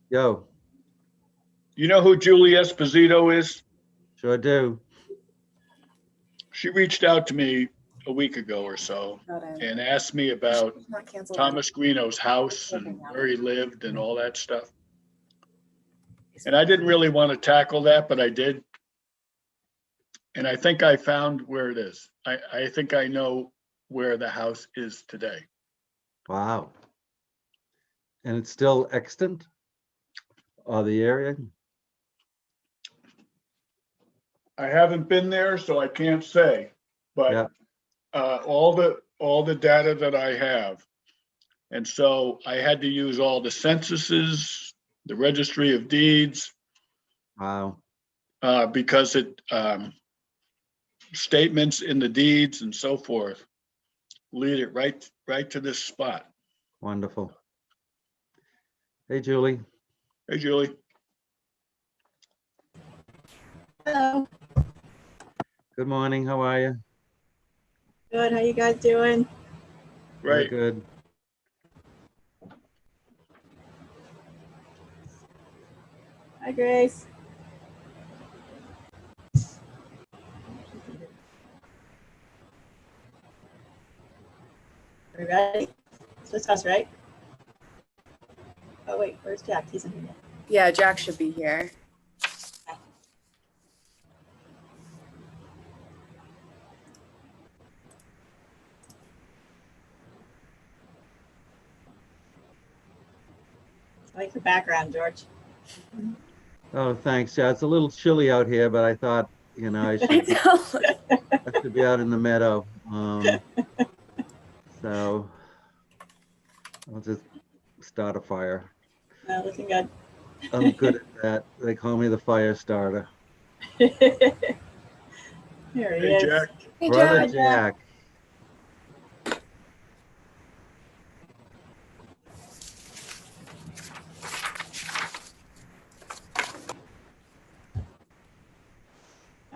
Yo, You know who Julie Esposito is? sure do. She reached out to me a week ago or so and asked me about Thomas Greeno's house and where he lived and all that stuff. And I didn't really want to tackle that, but I did. And I think I found where it is. I think I know where the house is today. Wow. And it's still extant? Or the area? I haven't been there, so I can't say, but Yeah. all the data that I have. And so I had to use all the censuses, the registry of deeds, Wow. because it statements in the deeds and so forth lead it right to this spot. Wonderful. Hey, Julie. Hey, Julie. Hello. Good morning. How are you? Good. How you guys doing? Very Right. good. Hi, Grace. Are we ready? It's just us, right? Oh wait, where's Jack? He's in here. Yeah, Jack should be here. I like your background, George. Oh, thanks. Yeah, it's a little chilly out here, but I thought, I should be out in the meadow. So I'll just start a fire. Looking good. I'm good at that. They call me the fire starter. Here he Hey, is. Jack. Hey, Brother Jack. Jack.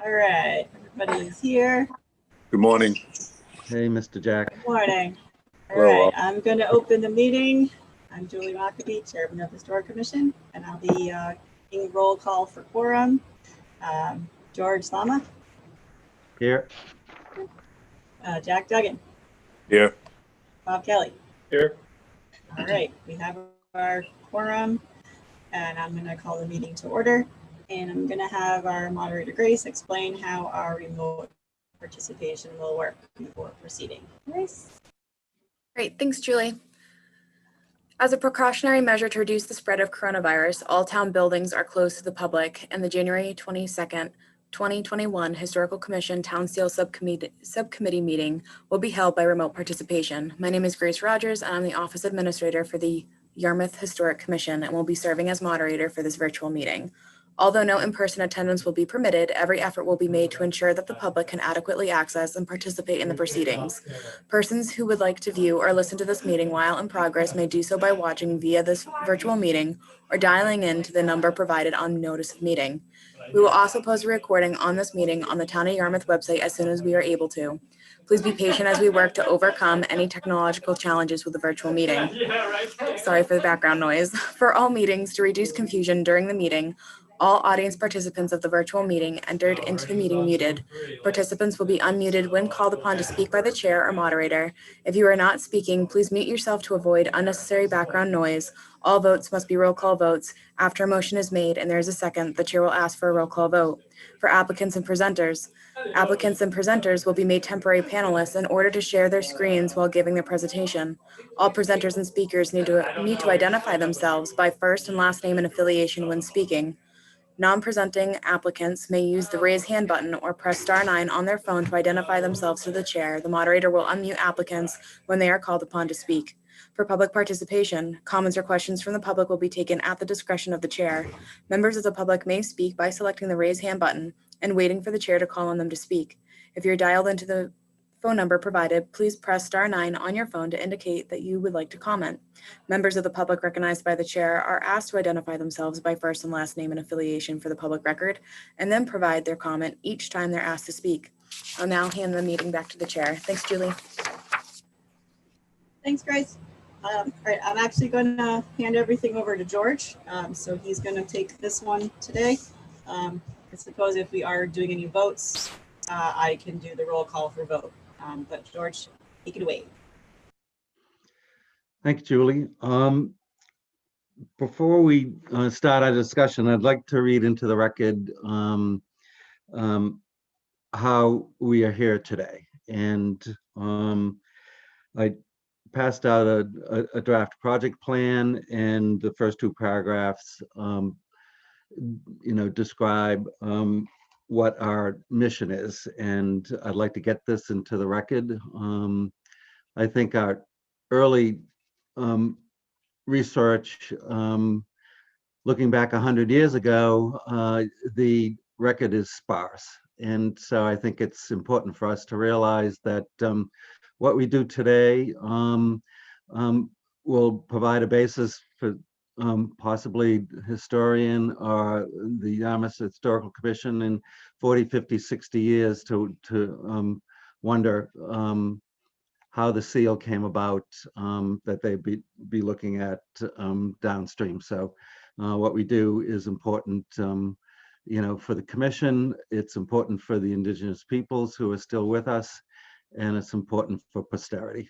All right, everybody is here. Good morning. Hey, Mr. Jack. Good morning. All Hello. right, I'm going to open the meeting. I'm Julie Mockabee, Chairman of the Historic Commission, and I'll be taking roll call for quorum. George Lama, Here. Jack Duggan, Here. Bob Kelly. Here. All right, we have our quorum, and I'm going to call the meeting to order. And I'm going to have our moderator Grace explain how our remote participation will work before proceeding. Grace? Great, thanks, Julie. As a precautionary measure to reduce the spread of coronavirus, all town buildings are closed to the public, and the January 22nd, 2021 Historical Commission Town Seal Subcommittee meeting will be held by remote participation. My name is Grace Rogers, and I'm the Office Administrator for the Yarmouth Historic Commission and will be serving as moderator for this virtual meeting. Although no in-person attendance will be permitted, every effort will be made to ensure that the public can adequately access and participate in the proceedings. Persons who would like to view or listen to this meeting while in progress may do so by watching via this virtual meeting or dialing in to the number provided on notice of meeting. We will also post a recording on this meeting on the Town of Yarmouth website as soon as we are able to. Please be patient as we work to overcome any technological challenges with the virtual meeting. Sorry for the background noise. For all meetings, to reduce confusion during the meeting, all audience participants of the virtual meeting entered into the meeting muted. Participants will be unmuted when called upon to speak by the chair or moderator. If you are not speaking, please mute yourself to avoid unnecessary background noise. All votes must be roll call votes. After a motion is made and there is a second, the chair will ask for a roll call vote. For applicants and presenters will be made temporary panelists in order to share their screens while giving their presentation. All presenters and speakers need to identify themselves by first and last name and affiliation when speaking. Non-presenting applicants may use the raise hand button or press *9 on their phone to identify themselves to the chair. The moderator will unmute applicants when they are called upon to speak. For public participation, comments or questions from the public will be taken at the discretion of the chair. Members of the public may speak by selecting the raise hand button and waiting for the chair to call on them to speak. If you're dialed into the phone number provided, please press *9 on your phone to indicate that you would like to comment. Members of the public recognized by the chair are asked to identify themselves by first and last name and affiliation for the public record, and then provide their comment each time they're asked to speak. I'll now hand the meeting back to the chair. Thanks, Julie. Thanks, Grace. All right, I'm actually going to hand everything over to George. So he's going to take this one today. I suppose if we are doing any votes, I can do the roll call for vote. But George, take it away. Thank you, Julie. Before we start our discussion, I'd like to read into the record how we are here today. And I passed out a draft project plan, and the first two paragraphs, describe what our mission is. And I'd like to get this into the record. I think our early research, looking back 100 years ago, the record is sparse. And so I think it's important for us to realize that what we do today will provide a basis for possibly historian or the Yarmouth Historical Commission in 40, 50, 60 years to wonder how the seal came about, that they'd be looking at downstream. So what we do is important, for the commission. It's important for the indigenous peoples who are still with us, and it's important for posterity.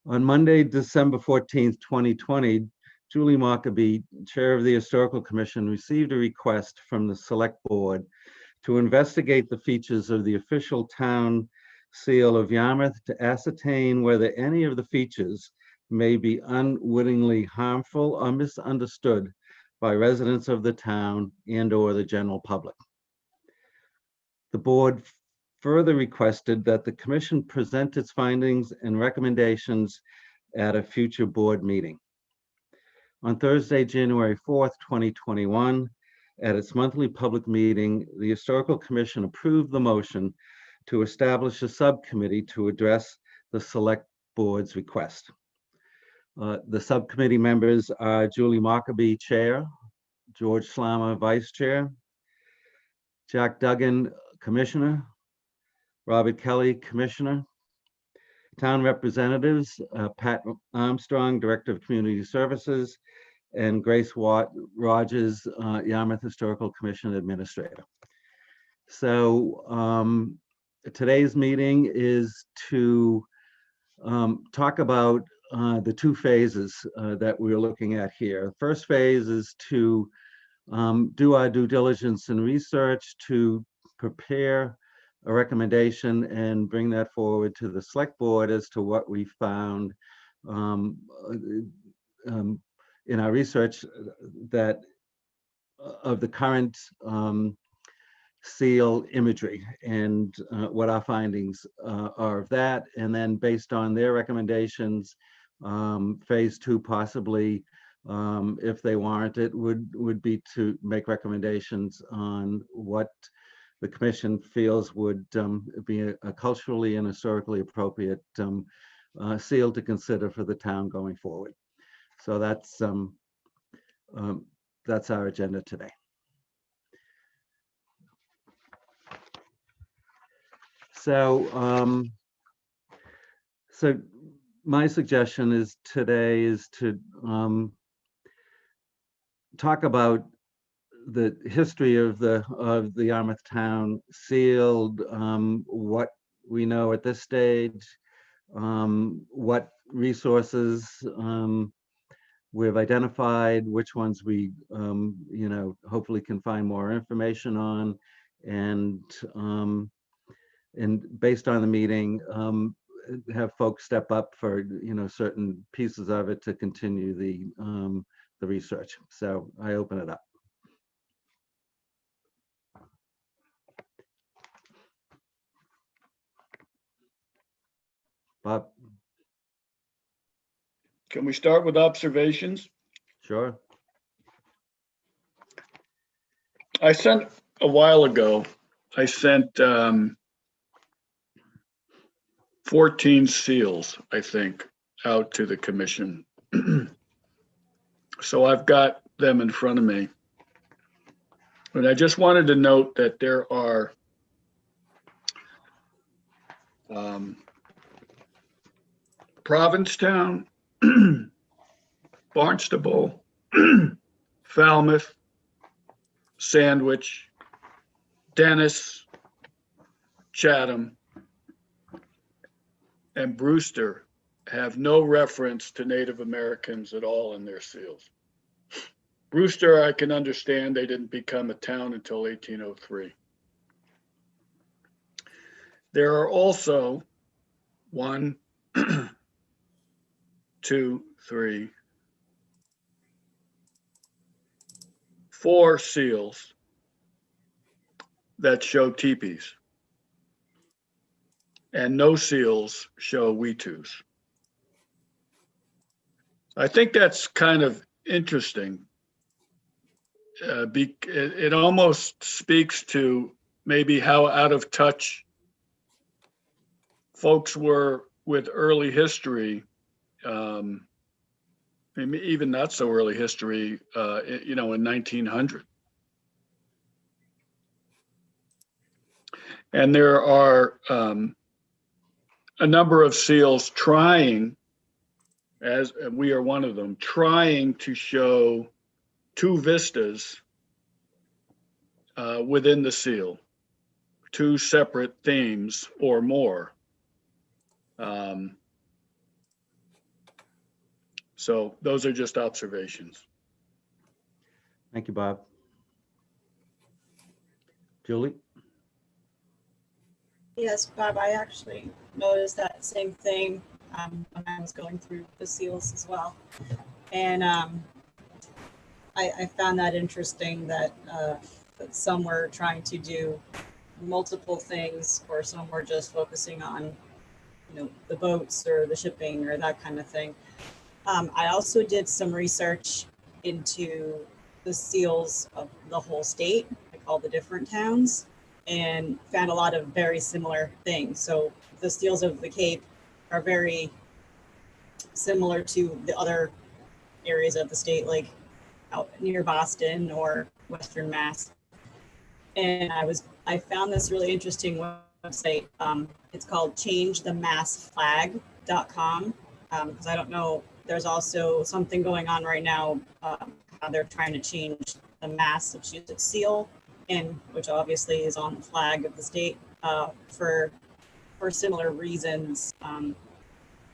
On Monday, December 14th, 2020, Julie Mockabee, chair of the Historical Commission, received a request from the Select Board to investigate the features of the official town seal of Yarmouth to ascertain whether any of the features may be unwittingly harmful or misunderstood by residents of the town and/or the general public. The board further requested that the commission present its findings and recommendations at a future board meeting. On Thursday, January 4th, 2021, at its monthly public meeting, the Historical Commission approved the motion to establish a subcommittee to address the Select Board's request. The subcommittee members are Julie Mockabee, Chair, George Slammer, Vice Chair, Jack Duggan, Commissioner, Robert Kelly, Commissioner, town representatives, Pat Armstrong, Director of Community Services, and Grace Rogers, Yarmouth Historical Commission Administrator. So today's meeting is to talk about the two phases that we're looking at here. The first phase is to do our due diligence and research to prepare a recommendation and bring that forward to the Select Board as to what we found in our research that of the current seal imagery and what our findings are of that. And then based on their recommendations, phase two possibly, if they warrant it, would be to make recommendations on what the commission feels would be a culturally and historically appropriate seal to consider for the town going forward. So that's our agenda today. So, so my suggestion is today is to talk about the history of the Yarmouth Town sealed, what we know at this stage, what resources we've identified, which ones we hopefully can find more information on, and based on the meeting, have folks step up for certain pieces of it to continue the research. So I open it up. Bob? Can we start with observations? Sure. I sent a while ago, I sent 14 seals, I think, out to the commission. So I've got them in front of me. And I just wanted to note that there are Provincetown, Barnstable, Falmouth, Sandwich, Dennis, Chatham, and Brewster have no reference to Native Americans at all in their seals. Brewster, I can understand, they didn't become a town until 1803. There are also 1, 2, 3, 4 seals that show teepees, and no seals show weetus. I think that's kind of interesting. It almost speaks to maybe how out of touch folks were with early history, maybe even not so early history, in 1900. And there are a number of seals trying, as we are one of them, trying to show 2 vistas within the seal, 2 separate themes or more. So those are just observations. Thank you, Bob. Julie? Yes, Bob, I actually noticed that same thing when I was going through the seals as well. And I found that interesting that some were trying to do multiple things, or some were just focusing on, the boats or the shipping or that kind of thing. I also did some research into the seals of the whole state, like all the different towns, and found a lot of very similar things. So the seals of the Cape are very similar to the other areas of the state, like out near Boston or Western Mass. And I found this really interesting website. It's called changethemassflag.com. Because I don't know, there's also something going on right now, how they're trying to change the Massachusetts seal, and which obviously is on the flag of the state, for similar reasons,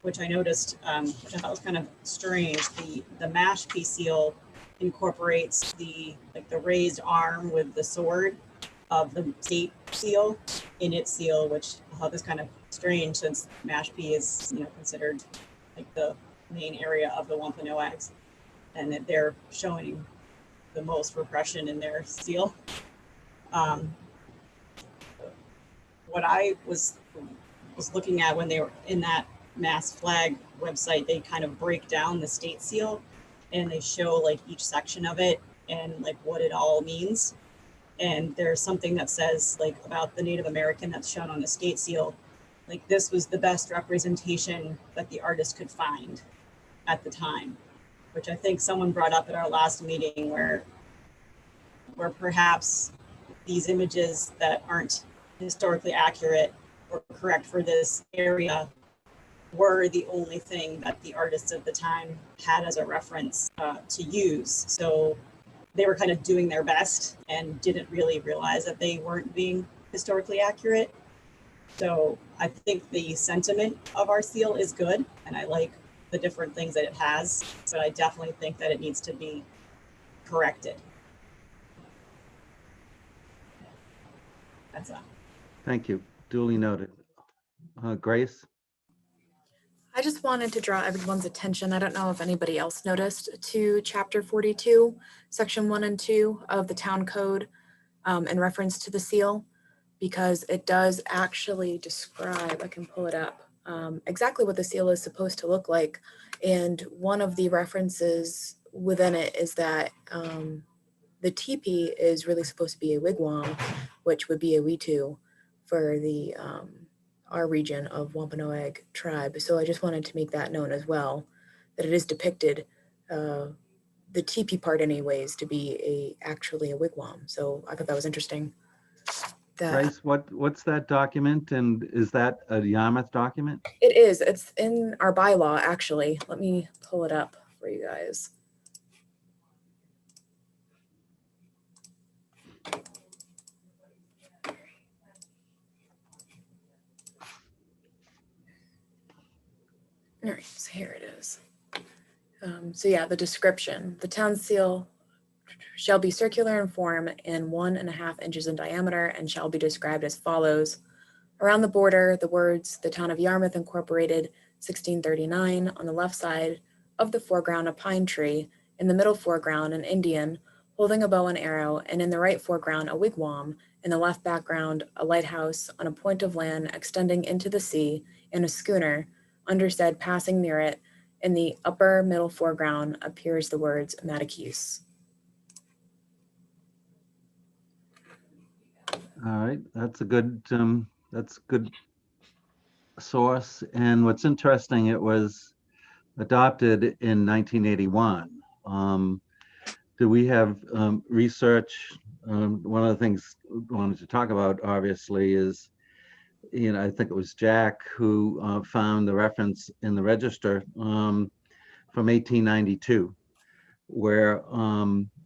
which I noticed, which I thought was kind of strange. The Mashpee seal incorporates the raised arm with the sword of the state seal in its seal, which I thought was kind of strange, since Mashpee is considered like the main area of the Wampanoags, and that they're showing the most repression in their seal. What I was looking at when they were in that Mass Flag website, they kind of break down the state seal, and they show like each section of it and like what it all means. And there's something that says like about the Native American that's shown on the state seal, like this was the best representation that the artist could find at the time, which I think someone brought up at our last meeting, where perhaps these images that aren't historically accurate or correct for this area were the only thing that the artists of the time had as a reference to use. So they were kind of doing their best and didn't really realize that they weren't being historically accurate. So I think the sentiment of our seal is good, and I like the different things that it has, but I definitely think that it needs to be corrected. That's all. Thank you. Duly noted. Grace? I just wanted to draw everyone's attention, I don't know if anybody else noticed, to Chapter 42, Section 1 and 2 of the Town Code, in reference to the seal, because it does actually describe, I can pull it up, exactly what the seal is supposed to look like. And one of the references within it is that the teepee is really supposed to be a wigwam, which would be a wetu for the our region of Wampanoag tribe. So I just wanted to make that known as well, that it is depicted, the teepee part anyways, to be actually a wigwam. So I thought that was interesting. Grace, what's that document, and is that a Yarmouth document? It is. It's in our bylaw, actually. Let me pull it up for you guys. All right, so here it is. So yeah, the description. The town seal shall be circular in form and 1.5 inches in diameter and shall be described as follows. Around the border, the words, the town of Yarmouth Incorporated, 1639, on the left side of the foreground, a pine tree, in the middle foreground, an Indian holding a bow and arrow, and in the right foreground, a wigwam, in the left background, a lighthouse on a point of land extending into the sea, and a schooner, undersaid, passing near it. In the upper middle foreground appears the words Mattakese. All right, that's a good source. And what's interesting, it was adopted in 1981. Do we have research? One of the things I wanted to talk about, obviously, is, I think it was Jack who found the reference in the register from 1892, where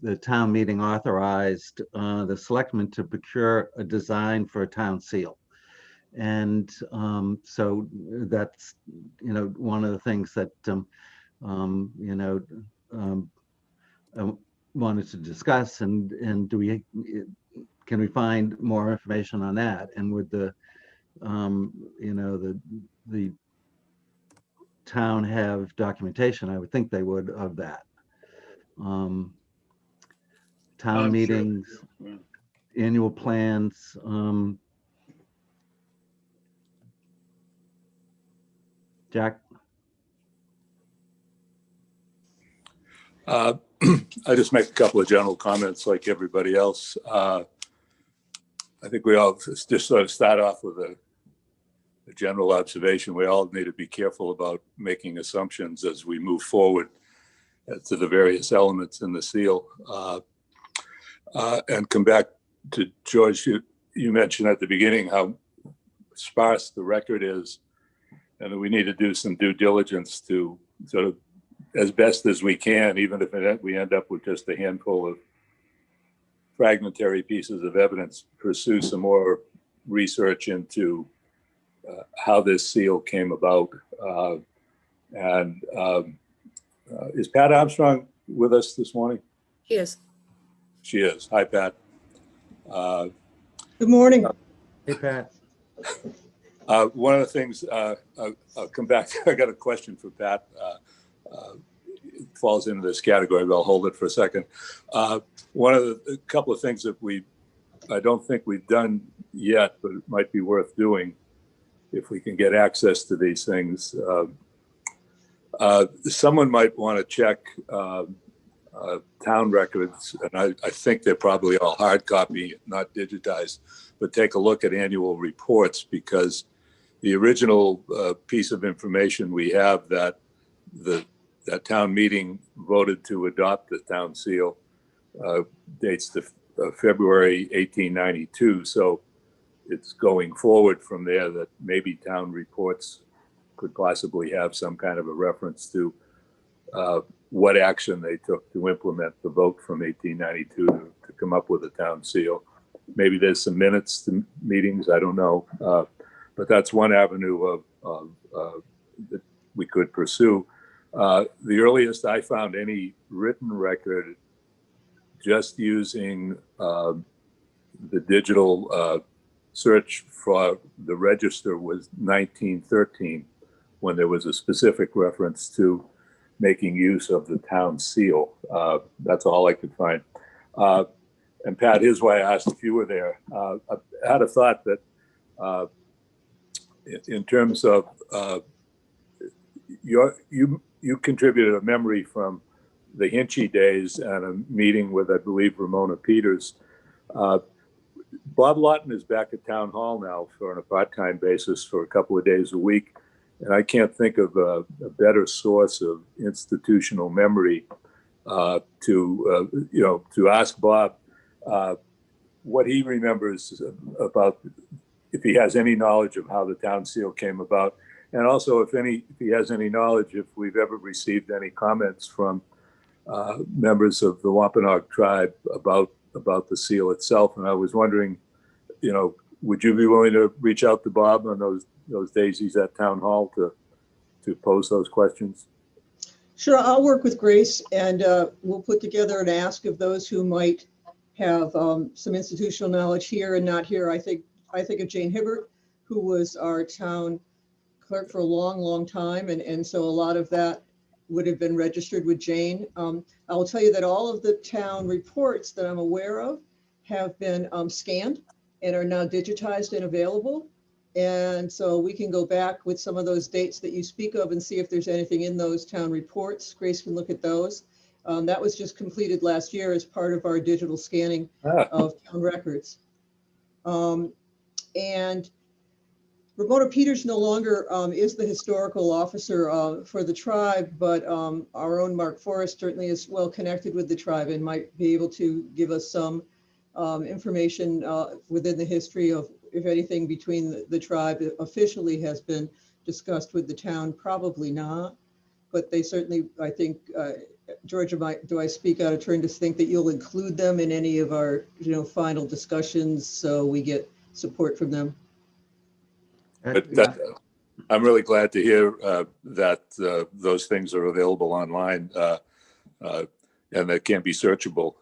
the town meeting authorized the selectmen to procure a design for a town seal. And so that's, one of the things that, I wanted to discuss, and can we find more information on that? And would the town have documentation? I would think they would, of that. Town I'm meetings, sure. annual plans. Jack? I just make a couple of general comments like everybody else. I think we all just sort of start off with a general observation. We all need to be careful about making assumptions as we move forward to the various elements in the seal. And come back to George, you mentioned at the beginning how sparse the record is, and that we need to do some due diligence to sort of, as best as we can, even if we end up with just a handful of fragmentary pieces of evidence, pursue some more research into how this seal came about. Is Pat Armstrong with us this morning? He is. She is. Hi, Pat. Good morning. Hey, Pat. One of the things, I'll come back. I got a question for Pat. It falls into this category, but I'll hold it for a second. One of a couple of things that I don't think we've done yet, but it might be worth doing if we can get access to these things. Someone might want to check town records, and I think they're probably all hard copy, not digitized, but take a look at annual reports, because the original piece of information we have that that town meeting voted to adopt the town seal dates to February 1892. So it's going forward from there that maybe town reports could possibly have some kind of a reference to what action they took to implement the vote from 1892 to come up with a town seal. Maybe there's some minutes to meetings, I don't know. But that's one avenue that we could pursue. The earliest I found any written record just using the digital search for the register was 1913, when there was a specific reference to making use of the town seal. That's all I could find. And Pat, here's why I asked if you were there. I had a thought that in terms of you contributed a memory from the Hinchy days and a meeting with, I believe, Ramona Peters. Bob Lawton is back at Town Hall now on a part-time basis for a couple of days a week. And I can't think of a better source of institutional memory to ask Bob, what he remembers about, if he has any knowledge of how the town seal came about, and also if he has any knowledge if we've ever received any comments from members of the Wampanoag tribe about the seal itself. And I was wondering, would you be willing to reach out to Bob on those days he's at town hall to pose those questions? Sure, I'll work with Grace, and we'll put together an ask of those who might have some institutional knowledge here and not here. I think of Jane Hibbert, who was our town clerk for a long, long time, and so a lot of that would have been registered with Jane. I will tell you that all of the town reports that I'm aware of have been scanned and are now digitized and available. And so we can go back with some of those dates that you speak of and see if there's anything in those town reports. Grace can look at those. That was just completed last year as part of our digital scanning of town records. And Ramona Peters no longer is the historical officer for the tribe, but our own Mark Forrest certainly is well connected with the tribe and might be able to give us some information within the history of, if anything, between the tribe officially has been discussed with the town. Probably not, but they certainly, I think, Georgia, do I speak out of turn to think that you'll include them in any of our final discussions so we get support from them? But I'm really glad to hear that those things are available online and that can be searchable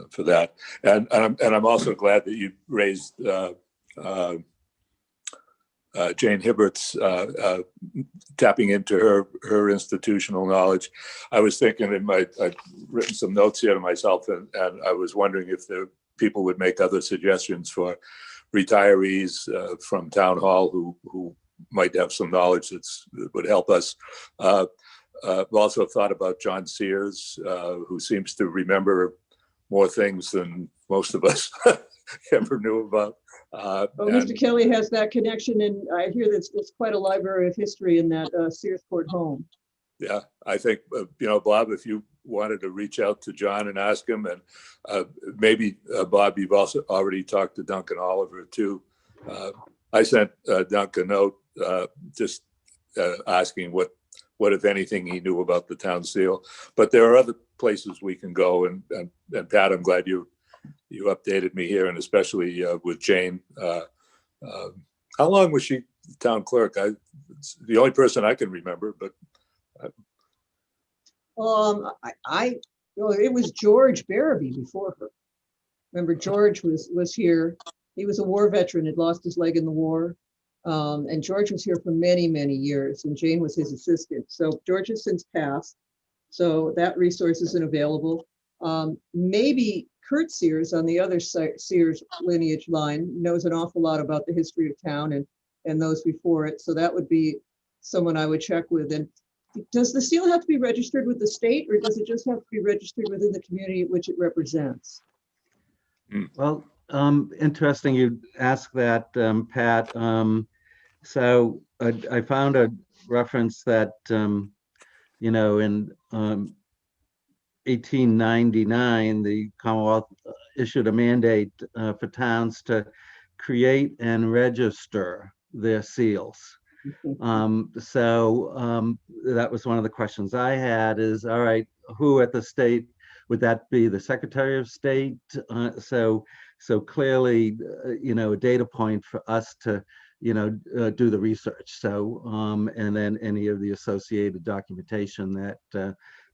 for that. And I'm also glad that you raised Jane Hibbert's tapping into her institutional knowledge. I was thinking I'd written some notes here to myself, and I was wondering if people would make other suggestions for retirees from town hall who might have some knowledge that would help us. I've also thought about John Sears, who seems to remember more things than most of us ever knew about. Mr. Kelly has that connection, and I hear that there's quite a library of history in that Sears Court home. Yeah, I think, Bob, if you wanted to reach out to John and ask him, and maybe, Bob, you've also already talked to Duncan Oliver too. I sent Duncan a note just asking what, if anything, he knew about the town seal. But there are other places we can go, and Pat, I'm glad you updated me here, and especially with Jane. How long was she town clerk? It's the only person I can remember, but. It was George Barabee before her. Remember, George was here. He was a war veteran, had lost his leg in the war. And George was here for many, many years, and Jane was his assistant. So George has since passed. So that resource isn't available. Maybe Kurt Sears on the other Sears lineage line knows an awful lot about the history of town and those before it. So that would be someone I would check with. And does the seal have to be registered with the state, or does it just have to be registered within the community which it represents? Well, interesting you ask that, Pat. So I found a reference that, in 1899, the Commonwealth issued a mandate for towns to create and register their seals. So that was one of the questions I had is, all right, who at the state, would that be the Secretary of State? So clearly, a data point for us to, do the research. So, and then any of the associated documentation that,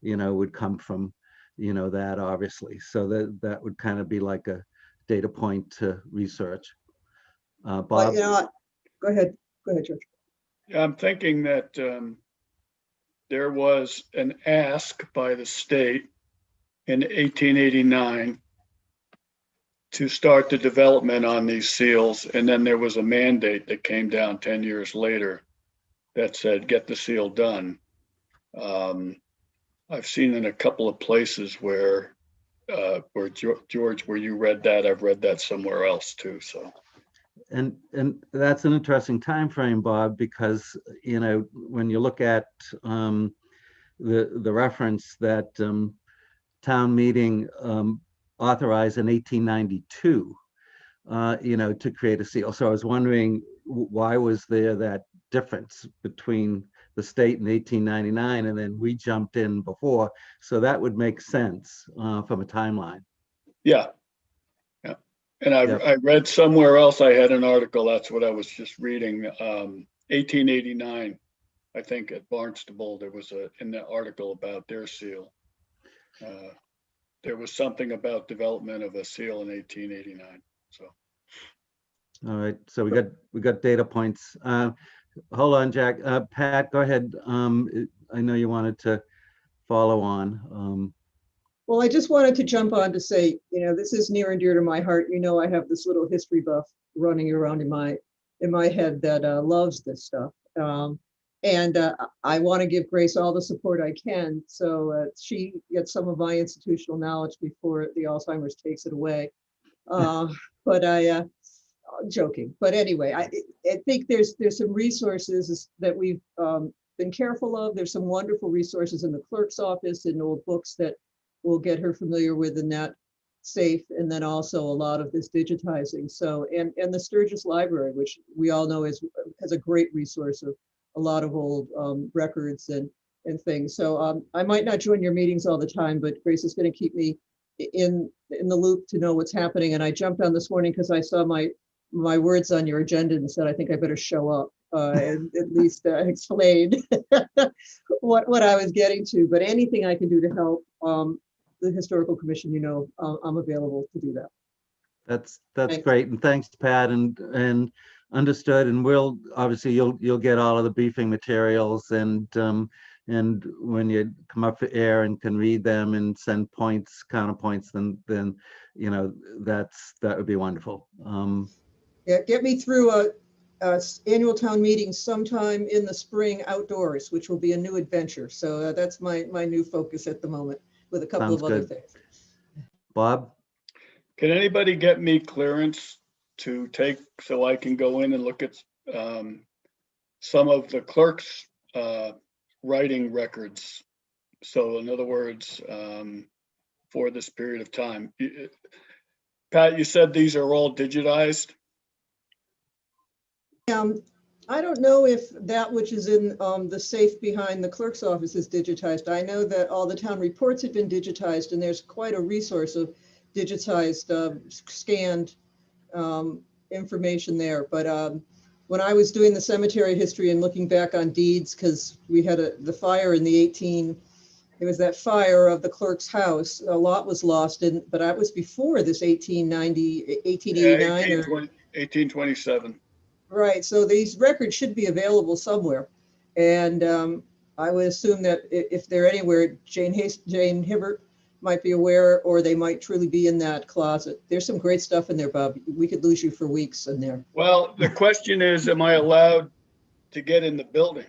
would come from, that obviously. So that would kind of be like a data point to research. Bob? Well, go ahead, George. Yeah, I'm thinking that there was an ask by the state in 1889 to start the development on these seals. And then there was a mandate that came down 10 years later that said, get the seal done. I've seen in a couple of places where George, where you read that, I've read that somewhere else too, so. And that's an interesting time frame, Bob, because when you look at the reference that town meeting authorized in 1892, to create a seal. So I was wondering, why was there that difference between the state in 1899 and then we jumped in before? So that would make sense from a timeline. Yeah. Yeah. And I, Yep. I read somewhere else, I had an article, that's what I was just reading, 1889, I think at Barnstable, there was in the article about their seal. There was something about development of a seal in 1889, so. All right, so we got data points. Hold on, Jack. Pat, go ahead. I know you wanted to follow on. Well, I just wanted to jump on to say, this is near and dear to my heart. I have this little history buff running around in my head that loves this stuff. And I want to give Grace all the support I can so she gets some of my institutional knowledge before the Alzheimer's takes it away. But I'm joking. But anyway, I think there's some resources that we've been careful of. There's some wonderful resources in the clerk's office and old books that will get her familiar with in that safe, and then also a lot of this digitizing. So, and the Sturgis Library, which we all know has a great resource of a lot of old records and things. So I might not join your meetings all the time, but Grace is going to keep me in the loop to know what's happening. And I jumped on this morning because I saw my words on your agenda and said, I think I better show up and at least explain what I was getting to. But anything I can do to help the Historical Commission, I'm available to do that. That's Thanks. great, and thanks, Pat, and understood. And we'll obviously you'll get all of the briefing materials, and when you come up for air and can read them and send points, counterpoints, then that would be wonderful. Yeah, get me through a annual town meeting sometime in the spring outdoors, which will be a new adventure. So that's my new focus at the moment, with a couple Sounds of other good. things. Bob? Can anybody get me clearance to take, so I can go in and look at some of the clerk's writing records? So in other words, for this period of time. Pat, you said these are all digitized? I don't know if that which is in the safe behind the clerk's office is digitized. I know that all the town reports have been digitized, and there's quite a resource of digitized, scanned information there. But when I was doing the cemetery history and looking back on deeds, because we had the fire in the it was that fire of the clerk's house, a lot was lost, but that was before this 1889 Yeah, or 1827. Right, so these records should be available somewhere. And I would assume that if they're anywhere, Jane Hibbert might be aware, or they might truly be in that closet. There's some great stuff in there, Bob. We could lose you for weeks in there. Well, the question is, am I allowed to get in the building?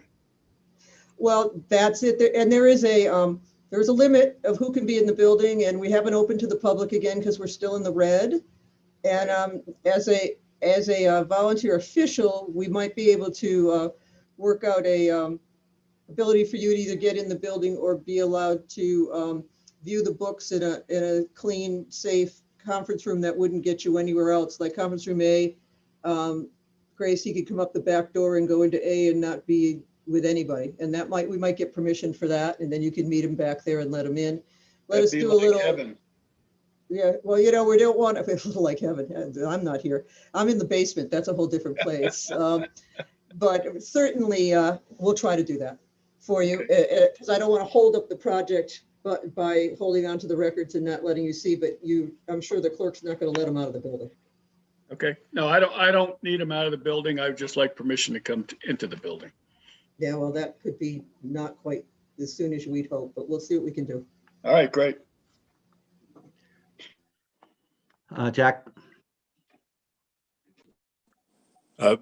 Well, that's it. And there's a limit of who can be in the building, and we haven't opened to the public again because we're still in the red. And as a volunteer official, we might be able to work out a ability for you to either get in the building or be allowed to view the books in a clean, safe conference room that wouldn't get you anywhere else, like conference room A. Grace, he could come up the back door and go into A and not be with anybody. And we might get permission for that. And then you can meet him back there and let him in. Let us do a little. Heaven. Yeah, well, we don't want to be a little like heaven. I'm not here. I'm in the basement. That's a whole different place. But certainly we'll try to do that for you, because I don't want to hold up the project by holding on to the records and not letting you see. But I'm sure the clerk's not going to let them out of the building. Okay. No, I don't need them out of the building. I would just like permission to come into the building. Yeah, well, that could be not quite as soon as we'd hope, but we'll see what we can do. All right, great. Jack?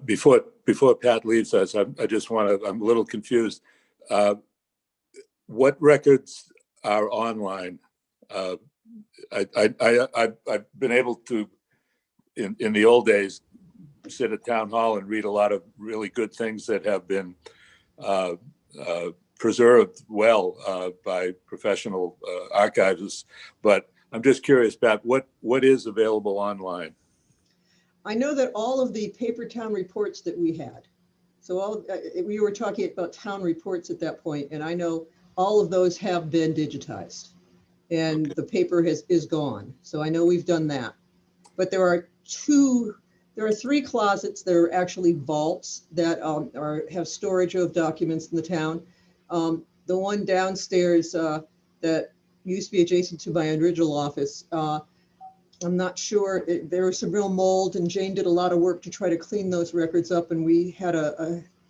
Before Pat leaves us, I'm a little confused. What records are online? I've been able to, in the old days, sit at town hall and read a lot of really good things that have been preserved well by professional archivists. But I'm just curious, Pat, what is available online? I know that all of the paper town reports that we had, so we were talking about town reports at that point, and I know all of those have been digitized and the paper is gone. So I know we've done that. But there are three closets that are actually vaults that have storage of documents in the town. The one downstairs that used to be adjacent to my original office, I'm not sure, there was some real mold, and Jane did a lot of work to try to clean those records up. And we had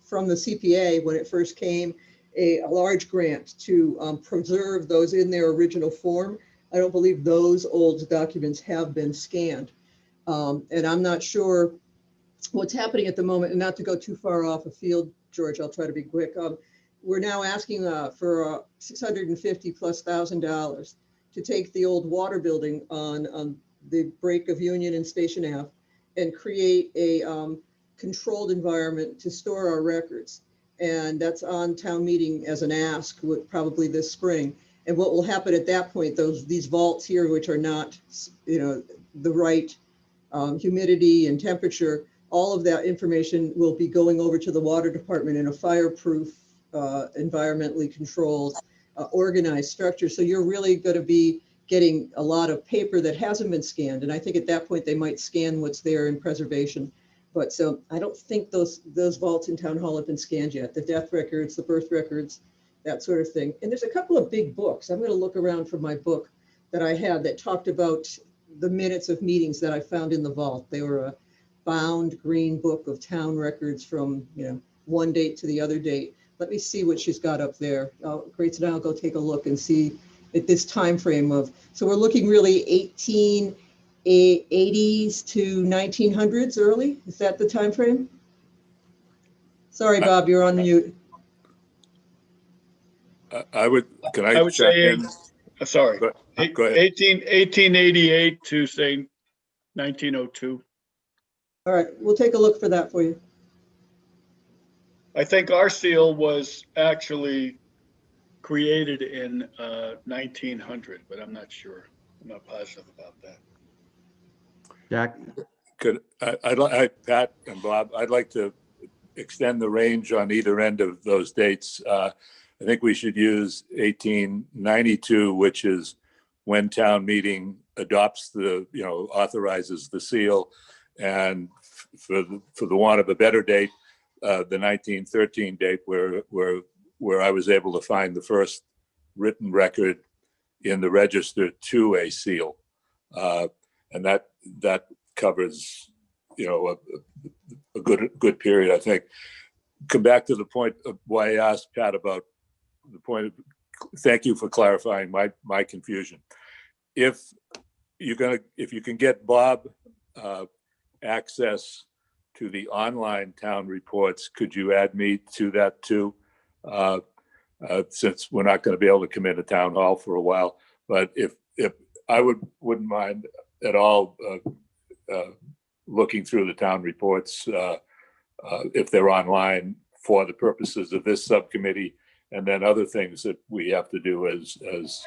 from the CPA, when it first came, a large grant to preserve those in their original form. I don't believe those old documents have been scanned. And I'm not sure what's happening at the moment, and not to go too far off afield, George, I'll try to be quick. We're now asking for $650,000+ to take the old water building on the break of Union and Station Ave and create a controlled environment to store our records. And that's on town meeting as an ask, probably this spring. And what will happen at that point, these vaults here, which are not, the right humidity and temperature, all of that information will be going over to the water department in a fireproof, environmentally controlled, organized structure. So you're really going to be getting a lot of paper that hasn't been scanned. And I think at that point, they might scan what's there in preservation. But so I don't think those vaults in Town Hall have been scanned yet. The death records, the birth records, that sort of thing. And there's a couple of big books. I'm going to look around for my book that I had that talked about the minutes of meetings that I found in the vault. They were a bound green book of town records from one date to the other date. Let me see what she's got up there. Grace and I'll go take a look and see at this time frame of. So we're looking really 1880s to 1900s early. Is that the time frame? Sorry, Bob, you're on mute. I would say, in? Sorry, Go ahead. 1888 to say 1902. All right, we'll take a look for that for you. I think our seal was actually created in 1900, but I'm not sure. I'm not positive about that. Jack? Pat and Bob, I'd like to extend the range on either end of those dates. I think we should use 1892, which is when town meeting adopts authorizes the seal, and for the want of a better date, the 1913 date where I was able to find the first written record in the register to a seal, and that covers a good period. I think. Come back to the point of why I asked Pat about the point of. Thank you for clarifying my confusion. If you can get Bob access to the online town reports, could you add me to that too? Since we're not going to be able to come into town hall for a while, but if I wouldn't mind at all looking through the town reports if they're online for the purposes of this subcommittee, and then other things that we have to do as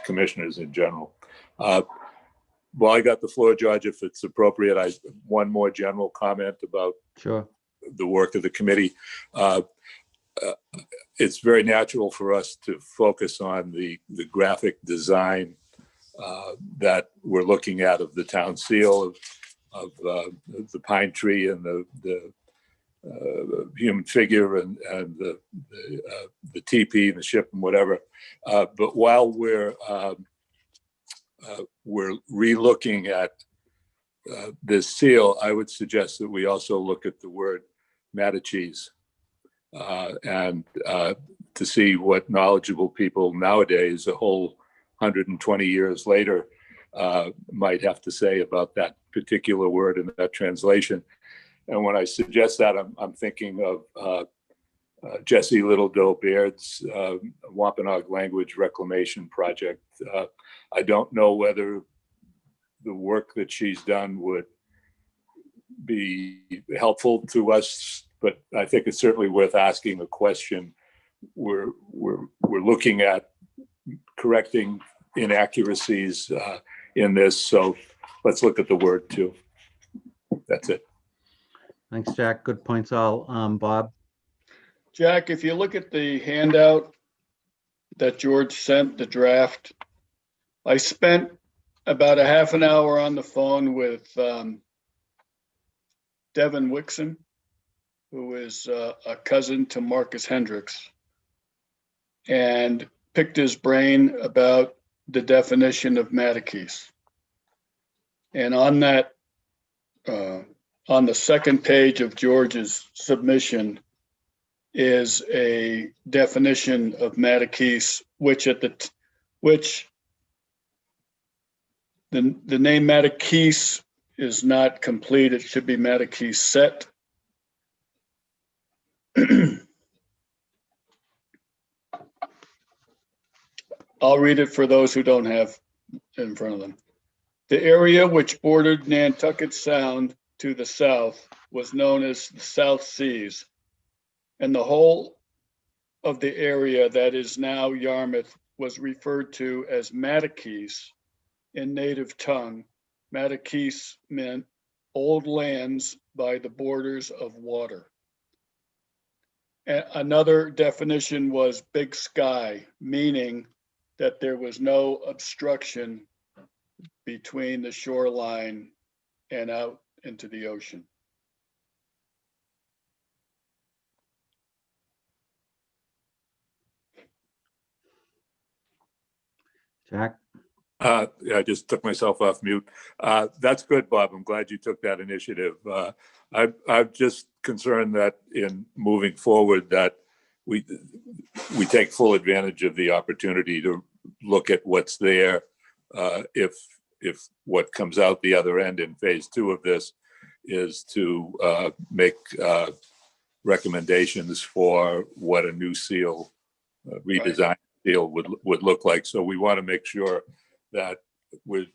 commissioners in general. Well, I got the floor, George, if it's appropriate. One more general comment about Sure. the work of the committee. It's very natural for us to focus on the graphic design that we're looking at of the town seal, of the pine tree and the human figure and the teepee and the ship and whatever. But while we're re-looking at this seal, I would suggest that we also look at the word Mattachese and to see what knowledgeable people nowadays, a whole 120 years later, might have to say about that particular word in that translation. And when I suggest that, I'm thinking of Jessie Littledoe Baird's Wampanoag Language Reclamation Project. I don't know whether the work that she's done would be helpful to us, but I think it's certainly worth asking a question. We're looking at correcting inaccuracies in this. So let's look at the word too. That's it. Thanks, Jack. Good points all. Bob? Jack, if you look at the handout that George sent, the draft, I spent about a half an hour on the phone with Devin Wixon, who is a cousin to Marcus Hendricks, and picked his brain about the definition of Mattakese. And on that, on the second page of George's submission is a definition of Mattakese, which the name Mattakese is not complete. It should be Mattakese set. I'll read it for those who don't have in front of them. The area which bordered Nantucket Sound to the south was known as the South Seas, and the whole of the area that is now Yarmouth was referred to as Mattakese in native tongue. Mattakese meant old lands by the borders of water. Another definition was big sky, meaning that there was no obstruction between the shoreline and out into the ocean. Jack? Yeah, I just took myself off mute. That's good, Bob. I'm glad you took that initiative. I'm just concerned that in moving forward that we take full advantage of the opportunity to look at what's there. If what comes out the other end in phase 2 of this is to make recommendations for what a new seal, redesigned seal would look like. So we want to make sure that with,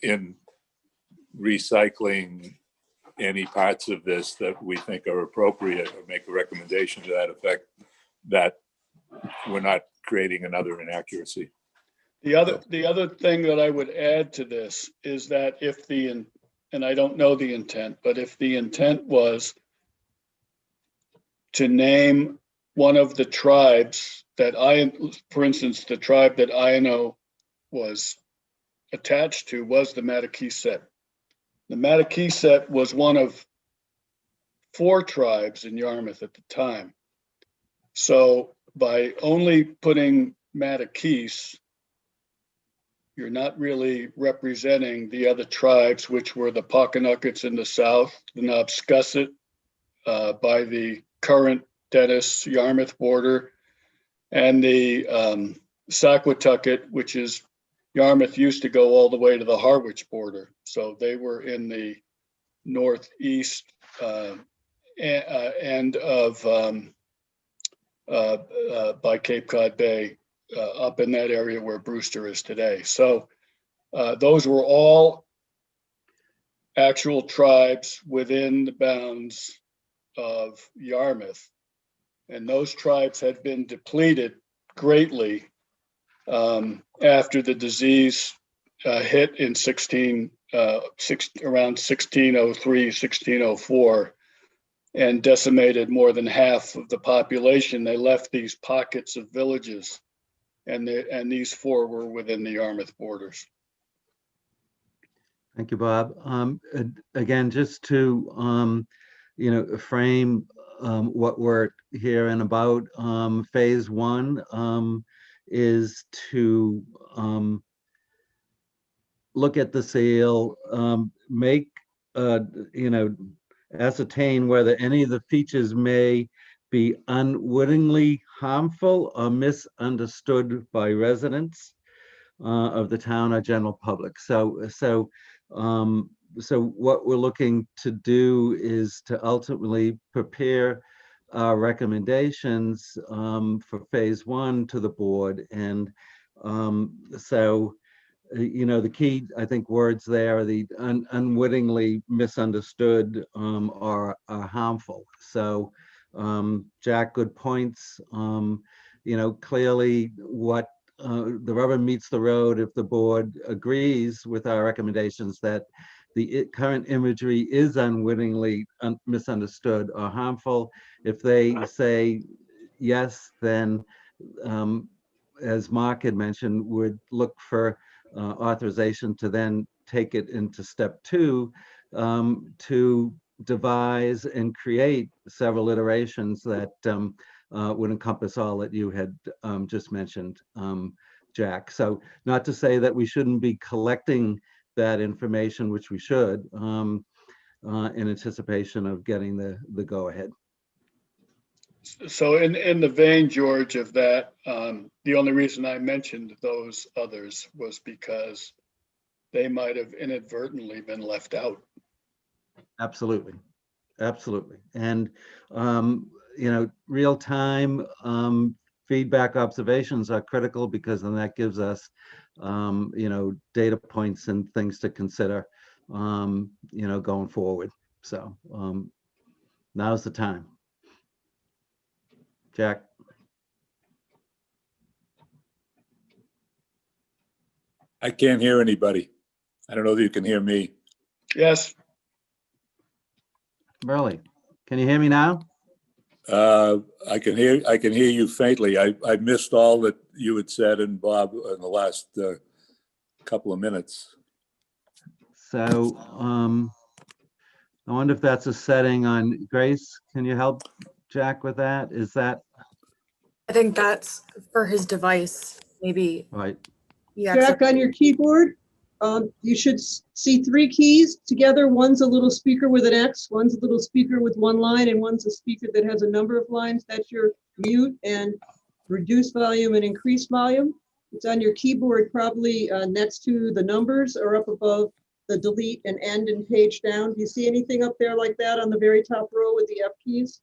in recycling any parts of this that we think are appropriate, or make a recommendation to that effect, that we're not creating another inaccuracy. The other thing that I would add to this is that if and I don't know the intent, but if the intent was to name one of the tribes that for instance, the tribe that Ino was attached to was the Mattakese. The Mattakese was one of 4 tribes in Yarmouth at the time. So by only putting Mattakese, you're not really representing the other tribes, which were the Pockanuckets in the south, the Nobscusset by the current Dennis-Yarmouth border, and the Saquatucket, which is Yarmouth used to go all the way to the Harwich border. So they were in the northeast end of by Cape Cod Bay, up in that area where Brewster is today. So those were all actual tribes within the bounds of Yarmouth. And those tribes had been depleted greatly after the disease hit in around 1603, 1604, and decimated more than half of the population. They left these pockets of villages, and these 4 were within the Yarmouth borders. Thank you, Bob. Again, just to frame what we're hearing about, phase 1 is to look at the seal, make ascertain whether any of the features may be unwittingly harmful or misunderstood by residents of the town or general public. So what we're looking to do is to ultimately prepare recommendations for phase 1 to the board. And the key, I think, words there are the unwittingly misunderstood or harmful. So Jack, good points. Clearly what the rubber meets the road if the board agrees with our recommendations that the current imagery is unwittingly misunderstood or harmful. If they say yes, then as Mark had mentioned, would look for authorization to then take it into step 2 to devise and create several iterations that would encompass all that you had just mentioned, Jack. So not to say that we shouldn't be collecting that information, which we should, in anticipation of getting the go-ahead. So in the vein, George, of that, the only reason I mentioned those others was because they might have inadvertently been left out. Absolutely, absolutely. And, real-time feedback observations are critical because then that gives us, data points and things to consider, going forward. So now's the time. Jack? I can't hear anybody. I don't know if you can hear me. Yes, Burley, can you hear me now? I can hear you faintly. I missed all that you had said, and Bob, in the last couple of minutes. So I wonder if that's a setting on Grace. Can you help Jack with that? Is that I think that's for his device, maybe. right? Jack, on your keyboard, you should see 3 keys together. One's a little speaker with an X, one's a little speaker with 1 line, and one's a speaker that has a number of lines. That's your mute and reduce volume and increase volume. It's on your keyboard, probably next to the numbers or up above the delete and end and page down. Do you see anything up there like that on the very top row with the F keys?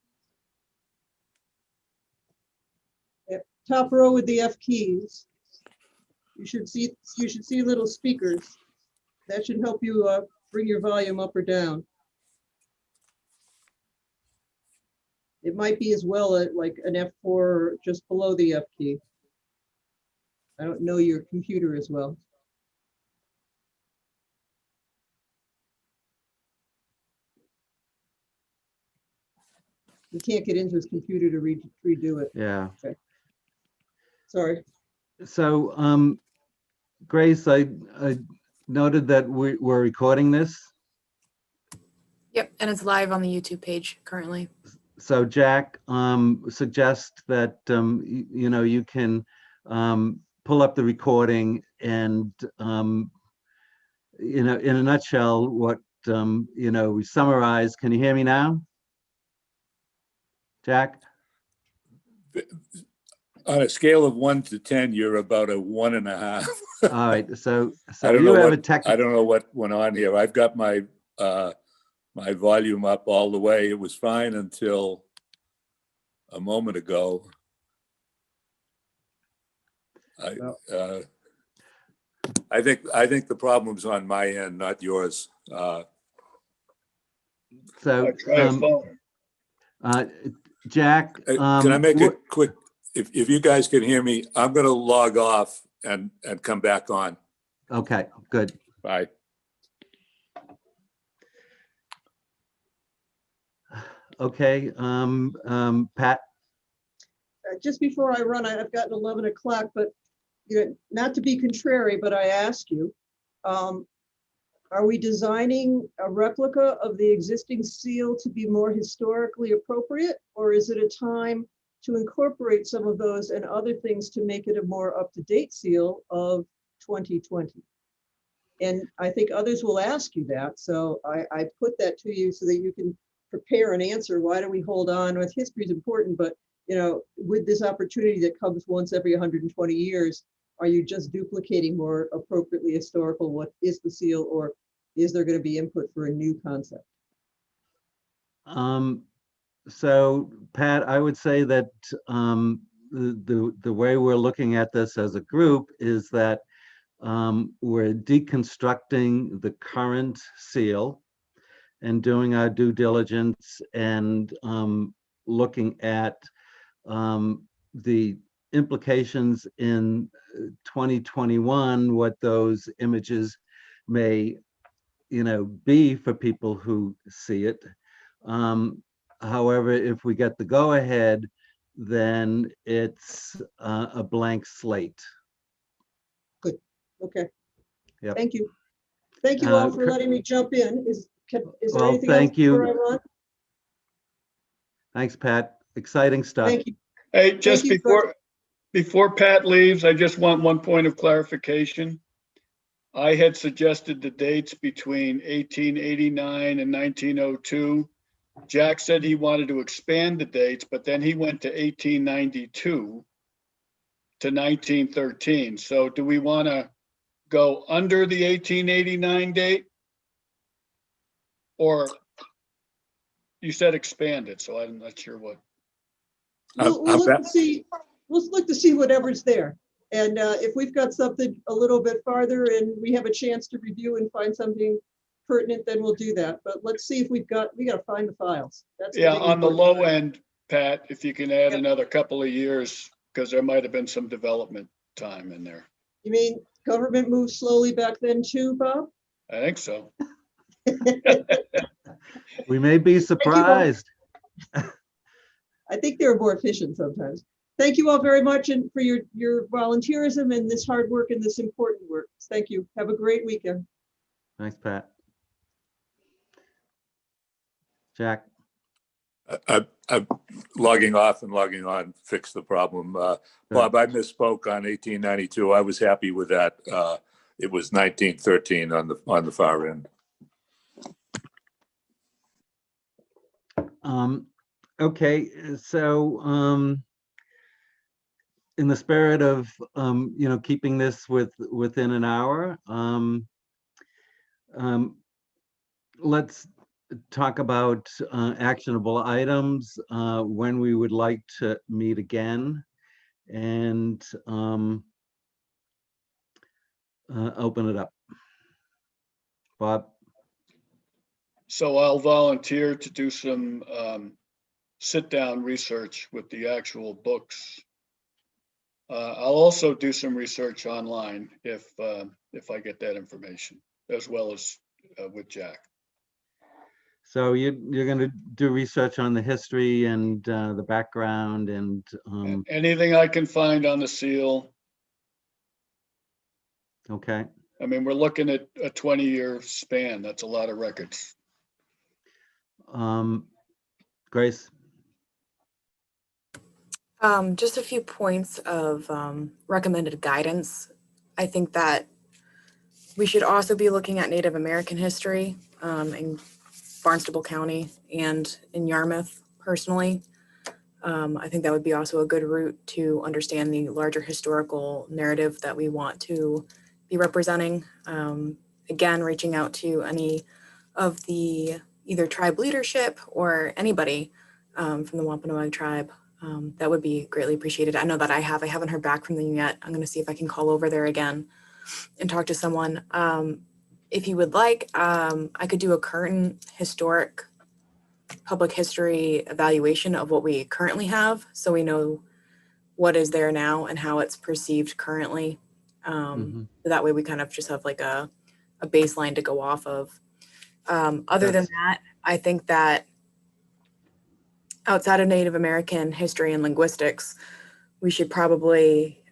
Yep. Top row with the F keys. You should see little speakers. That should help you bring your volume up or down. It might be as well at like an F4 or just below the F key. I don't know your computer as well. You can't get into his computer to redo it. Yeah. Okay. Sorry. So Grace, I noted that we're recording this. Yep, and it's live on the YouTube page currently. So Jack, suggest that you can pull up the recording and in a nutshell what we summarize. Can you hear me now, Jack? On a scale of 1 to 10, you're about a 1.5. All right. So I don't you know have what a technical. I don't know what went on here. I've got my my volume up all the way. It was fine until a moment ago. I think the problem's on my end, not yours. So try a phone. Jack, Can I make a quick? If you guys can hear me, I'm going to log off and come back on. Okay, good. Bye. Okay, Pat. Just before I run, I've gotten 11 o'clock, but not to be contrary, but I ask you, are we designing a replica of the existing seal to be more historically appropriate, or is it a time to incorporate some of those and other things to make it a more up-to-date seal of 2020? And I think others will ask you that, so I put that to you so that you can prepare an answer. Why do we hold on? With history is important, but with this opportunity that comes once every 120 years, are you just duplicating more appropriately historical what is the seal, or is there going to be input for a new concept? So Pat, I would say that the way we're looking at this as a group is that we're deconstructing the current seal and doing our due diligence and looking at the implications in 2021, what those images may, be for people who see it. However, if we get the go-ahead, then it's a blank slate. Okay. Yep. Thank you. Thank you all for letting me jump in. Is there anything else thank you. before I run? Thanks, Pat. Exciting stuff. Thank you. Hey, just you, before Pat leaves, I just want one point of clarification. I had suggested the dates between 1889 and 1902. Jack said he wanted to expand the dates, but then he went to 1892 to 1913. So do we want to go under the 1889 date? Or you said expand it, so I'm not sure what. We'll look to see. We'll look to see whatever's there. And if we've got something a little bit farther and we have a chance to review and find something pertinent, then we'll do that. But let's see if we got to find the files. That's Yeah, on the low part. end, Pat, if you can add Yep. another couple of years, because there might have been some development time in there. You mean government moved slowly back then too, Bob? I think so. We may be surprised. I think they were more efficient sometimes. Thank you all very much and for your volunteerism and this hard work and this important work. Thank you. Have a great weekend. Thanks, Pat. Jack. I'm logging off and logging on, fix the problem. Bob, I misspoke on 1892. I was happy with that. It was 1913 on the far end. Okay, so in the spirit of keeping this within an hour, let's talk about actionable items, when we would like to meet again, and open it up. Bob? So I'll volunteer to do some sit-down research with the actual books. I'll also do some research online if I get that information, as well as with Jack. So you're going to do research on the history and the background and anything I can find on the seal. Okay. I mean, we're looking at a 20-year span. That's a lot of records. Grace? Just a few points of recommended guidance. I think that we should also be looking at Native American history in Barnstable County and in Yarmouth personally. I think that would be also a good route to understand the larger historical narrative that we want to be representing. Again, reaching out to any of the either tribe leadership or anybody from the Wampanoag tribe. That would be greatly appreciated. I know that I haven't heard back from them yet. I'm going to see if I can call over there again and talk to someone. If you would like, I could do a current historic public history evaluation of what we currently have, so we know what is there now and how it's perceived currently. That way we kind of just have like a baseline to go off of. Other than that, I think that outside of Native American history and linguistics, we should probably,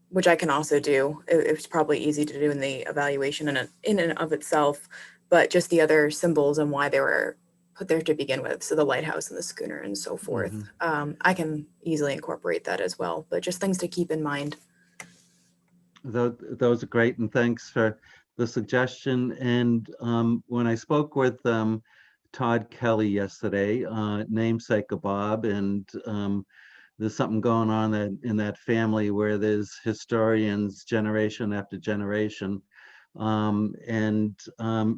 which I can also do, it's probably easy to do in the evaluation in and of itself, but just the other symbols and why they were put there to begin with. So the lighthouse and the schooner and so forth. I can easily incorporate that as well, but just things to keep in mind. Those are great, and thanks for the suggestion. And when I spoke with Todd Kelly yesterday, namesake of Bob, and there's something going on in that family where there's historians generation after generation. And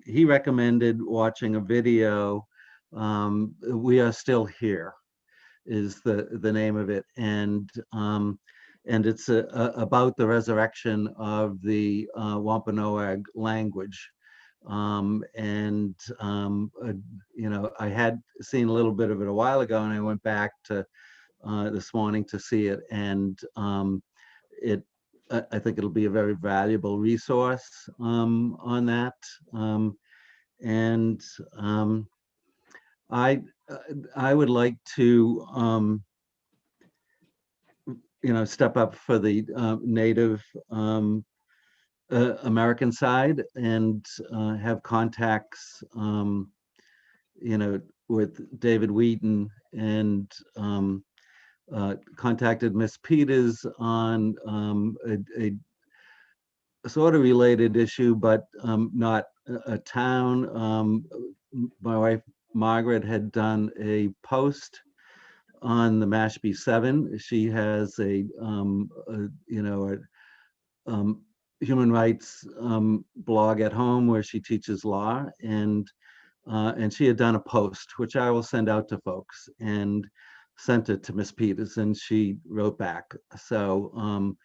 he recommended watching a video, We Are Still Here is the name of it. And it's about the resurrection of the Wampanoag language. I had seen a little bit of it a while ago, and I went back to this morning to see it, and I think it'll be a very valuable resource on that. And I would like to step up for the Native American side and have contacts with David Wheaton, and contacted Miss Peters on a sort of related issue, but not a town. My wife Margaret had done a post on the Mashpee 7. She has a human rights blog at home where she teaches law, and she had done a post which I will send out to folks, and sent it to Miss Peters, and she wrote back. So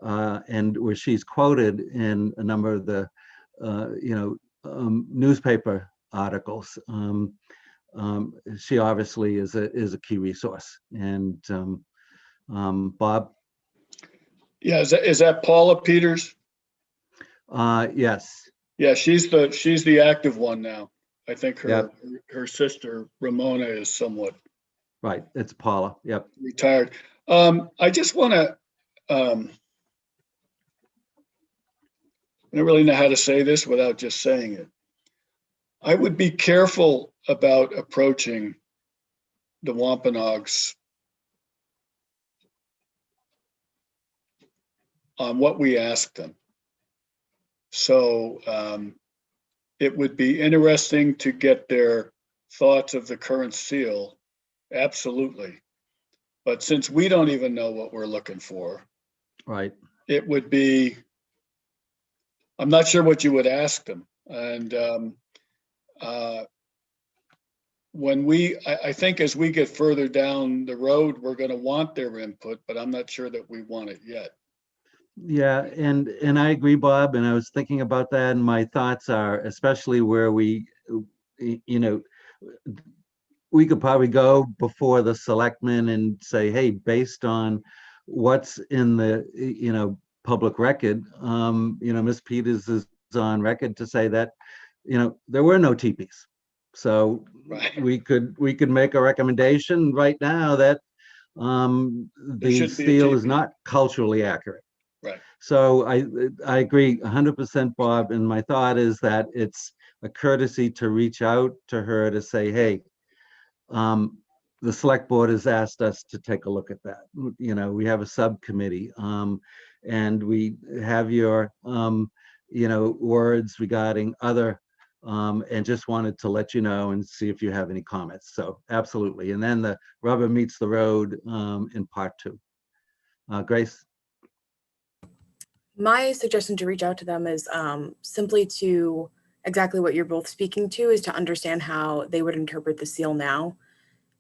and where she's quoted in a number of the newspaper articles. She obviously is a key resource. And Bob? Yeah, is that Paula Peters? Yes. Yeah, she's the active one now. I think Yep. her sister Ramona is somewhat Right. It's Paula. Yep. retired. I just want to, I don't really know how to say this without just saying it. I would be careful about approaching the Wampanoags on what we ask them. So it would be interesting to get their thoughts of the current seal, absolutely. But since we don't even know what we're looking for, Right. it would be, I'm not sure what you would ask them. And I think as we get further down the road, we're going to want their input, but I'm not sure that we want it yet. Yeah, and I agree, Bob, and I was thinking about that, and my thoughts are, especially where we could probably go before the selectmen and say, hey, based on what's in the public record, Ms. Peters is on record to say that there were no teepees. So Right. we could make a recommendation right now that the shouldn't be a steel is teepee. not culturally accurate. Right. So I agree 100%, Bob. And my thought is that it's a courtesy to reach out to her to say, hey, the select board has asked us to take a look at that. We have a subcommittee, and we have your, words regarding other, and just wanted to let you know and see if you have any comments. So absolutely. And then the rubber meets the road in part 2. Grace? My suggestion to reach out to them is simply to exactly what you're both speaking to, is to understand how they would interpret the seal now.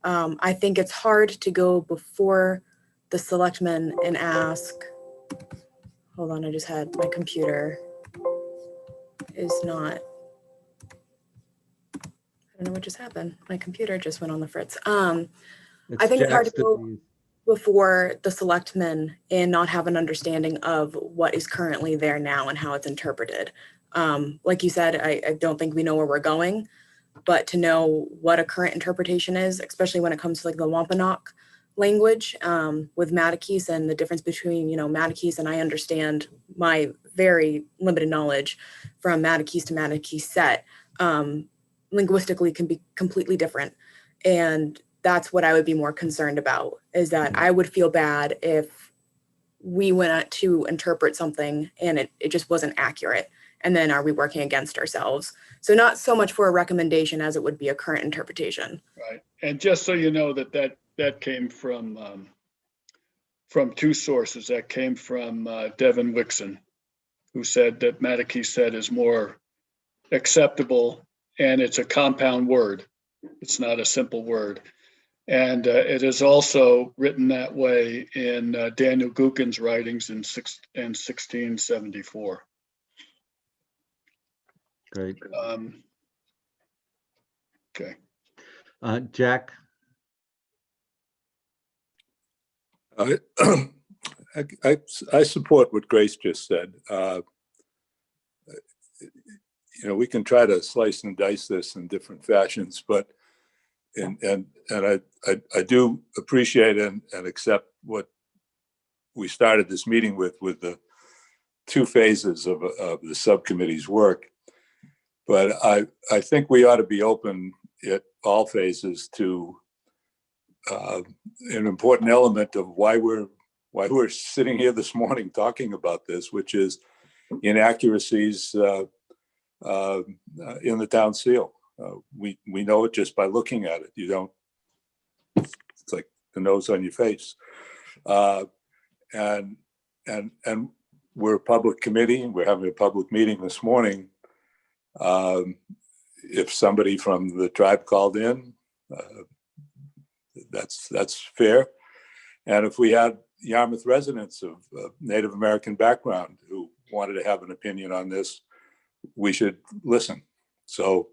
I think it's hard to go before the selectmen and ask, hold on, I just had my computer is not, I don't know what just happened. My computer just went on the fritz. I think it's hard to go before the selectmen and not have an understanding of what is currently there now and how it's interpreted. Like you said, I don't think we know where we're going, but to know what a current interpretation is, especially when it comes to like the Wampanoag language with Matakese and the difference between, Matakese, and I understand my very limited knowledge from Matakese to Matakese set, linguistically can be completely different. And that's what I would be more concerned about, is that I would feel bad if we went to interpret something and it just wasn't accurate. And then are we working against ourselves? So not so much for a recommendation as it would be a current interpretation. Right. And just so you know that came from 2 sources. That came from Devin Wixon, who said that Matakese said is more acceptable, and it's a compound word. It's not a simple word. And it is also written that way in Daniel Gookin's writings in 1674. Great. Okay. Jack? I, I support what Grace just said. You know, we can try to slice and dice this in different fashions, but and I do appreciate and accept what we started this meeting with the two phases of the subcommittee's work. But I think we ought to be open at all phases to an important element of why we're sitting here this morning talking about this, which is inaccuracies in the town seal. We know it just by looking at it. You don't. It's like the nose on your face. And we're a public committee, and we're having a public meeting this morning. If somebody from the tribe called in, that's fair. And if we had Yarmouth residents of Native American background who wanted to have an opinion on this, we should listen. So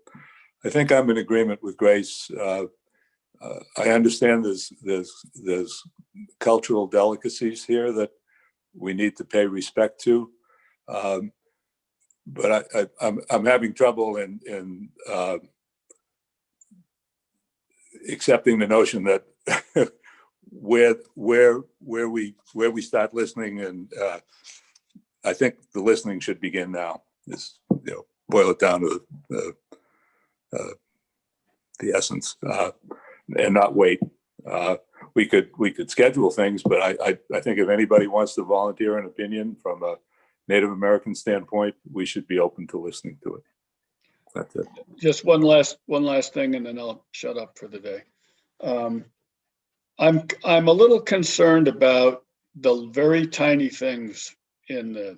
I think I'm in agreement with Grace. I understand there's cultural delicacies here that we need to pay respect to, but I'm having trouble in accepting the notion that where we start listening, and I think the listening should begin now. Is, you know, boil it down to the essence, and not wait. We could schedule things, but I think if anybody wants to volunteer an opinion from a Native American standpoint, we should be open to listening to it. That's it. Just one last thing, and then I'll shut up for the day. I'm a little concerned about the very tiny things in the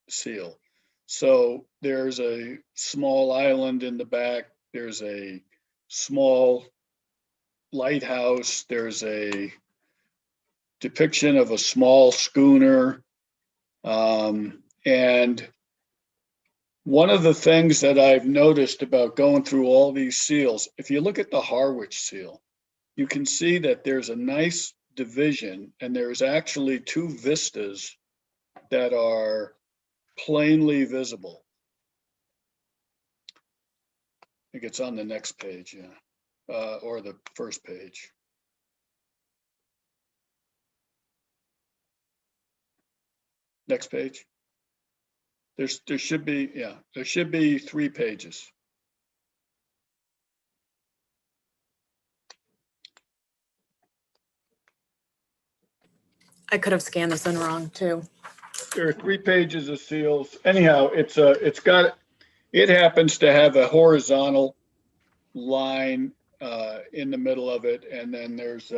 seal. So there's a small island in the back. There's a small lighthouse. There's a depiction of a small schooner. And one of the things that I've noticed about going through all these seals, if you look at the Harwich seal, you can see that there's a nice division, and there's actually two vistas that are plainly visible. I think it's on the next page, yeah, or the first page. Next page. There should be, yeah, there should be 3 pages. I could have scanned this in wrong too. There are 3 pages of seals. Anyhow, it happens to have a horizontal line in the middle of it, and then there's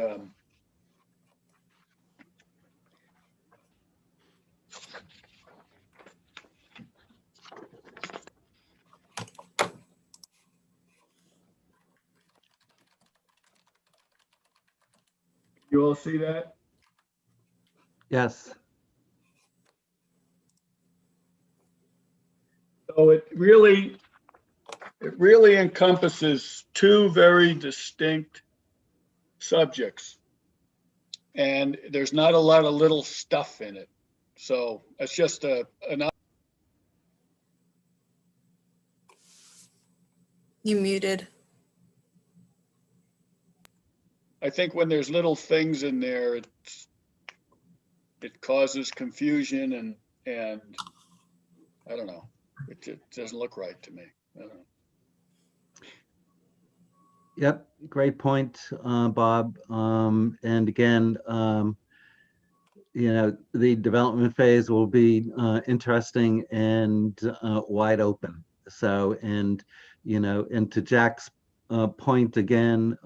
you all see that? Yes. So it really encompasses 2 very distinct subjects, and there's not a lot of little stuff in it. So it's just an. You muted. I think when there's little things in there, it causes confusion, and I don't know. It doesn't look right to me. I don't know. Yep, great point, Bob. And again, you know, the development phase will be interesting and wide open. So, and, you know, and to Jack's point again,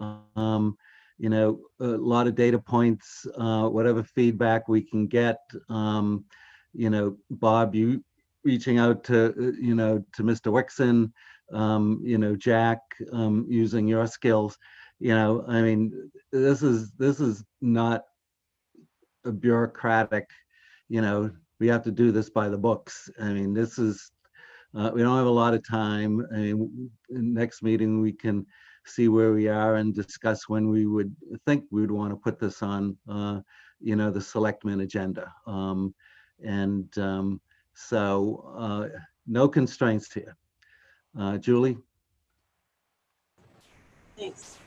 you know, a lot of data points, whatever feedback we can get, you know, Bob, you reaching out to, you know, to Mr. Wixon, you know, Jack, using your skills, you know, I mean, this is not a bureaucratic, you know, we have to do this by the books. I mean, this is, we don't have a lot of time. I mean, next meeting, we can see where we are and discuss when we would think we would want to put this on the selectmen agenda. So no constraints here. Julie? Thanks.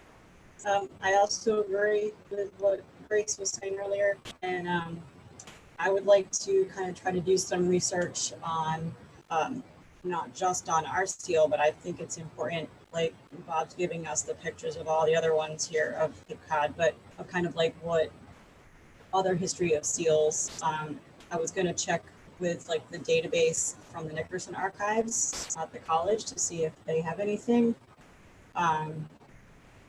I also agree with what Grace was saying earlier, and I would like to kind of try to do some research on not just on our seal, but I think it's important, like Bob's giving us the pictures of all the other ones here of Cape Cod, but kind of like what other history of seals. I was going to check with like the database from the Nickerson archives at the college to see if they have anything.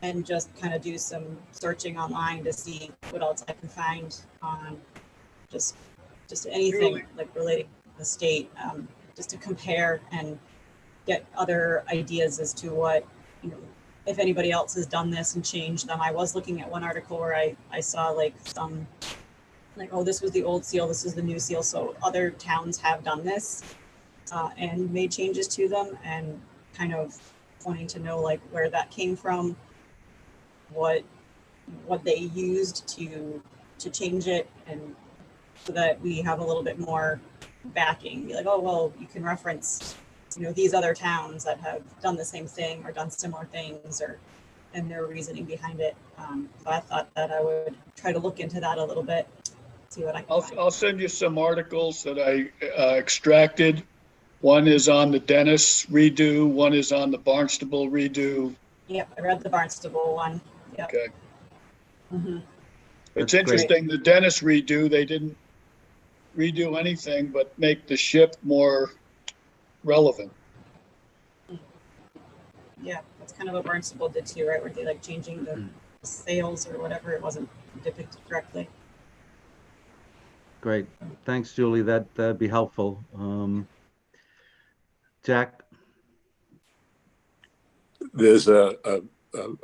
And just kind of do some searching online to see what else I can find on just anything Really? like relating to the state, just to compare and get other ideas as to what, if anybody else has done this and changed them. I was looking at one article where I saw like some, like, oh, this was the old seal, this is the new seal. So other towns have done this and made changes to them, and kind of wanting to know like where that came from, what they used to change it, and so that we have a little bit more backing. Be like, oh well, you can reference these other towns that have done the same thing or done similar things, and their reasoning behind it. So I thought that I would try to look into that a little bit, see what I can find. I'll send you some articles that I extracted. One is on the Dennis redo, one is on the Barnstable redo. Yep, I read the Barnstable one. Yep. Okay. Mm-hmm. It's That's great. interesting, the Dennis redo, they didn't redo anything but make the ship more relevant. Yeah, that's kind of what Barnstable did too, right? Were they like changing the sails or whatever? It wasn't depicted correctly. Great. Thanks, Julie. That'd be helpful. Jack? There's a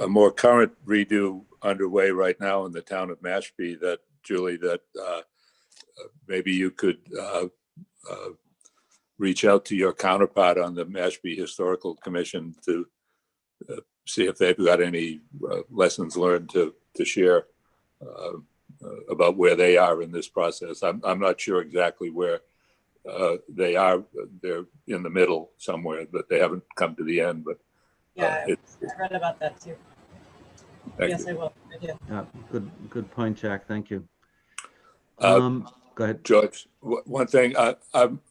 more current redo underway right now in the town of Mashpee that, Julie, that maybe you could reach out to your counterpart on the Mashpee Historical Commission to see if they've got any lessons learned to share about where they are in this process. I'm not sure exactly where they are. They're in the middle somewhere, but they haven't come to the end. But Yeah, I read about that too. Yes, I will. I do. Yeah, good point, Jack. Thank you. Uh, Go ahead. George, one thing, I'm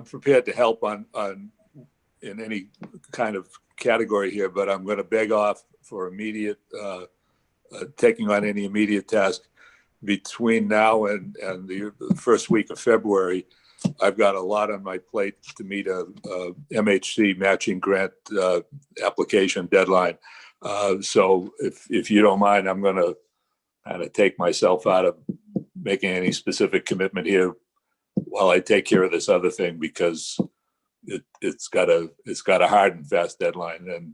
prepared to help on in any kind of category here, but I'm going to beg off for immediate taking on any immediate task between now and the first week of February. I've got a lot on my plate to meet a MHC matching grant application deadline. So if you don't mind, I'm going to kind of take myself out of making any specific commitment here while I take care of this other thing, because it's got a hard and fast deadline,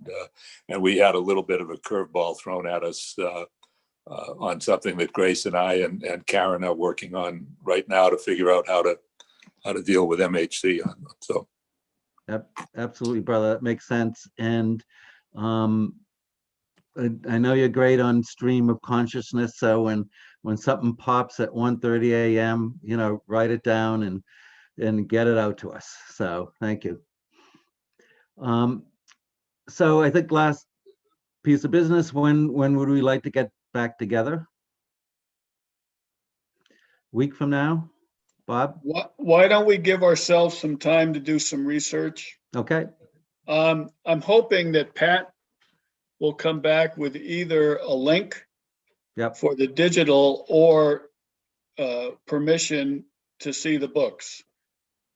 and we had a little bit of a curveball thrown at us on something that Grace and I and Karen are working on right now to figure out how to deal with MHC on. So, Absolutely, brother. That makes sense. And I know you're great on stream of consciousness. So when something pops at 1:30 a.m., write it down and get it out to us. So thank you. So I think last piece of business, when would we like to get back together? Week from now, Bob? Why don't we give ourselves some time to do some research? Okay. I'm hoping that Pat will come back with either a link for the digital or permission to see the books.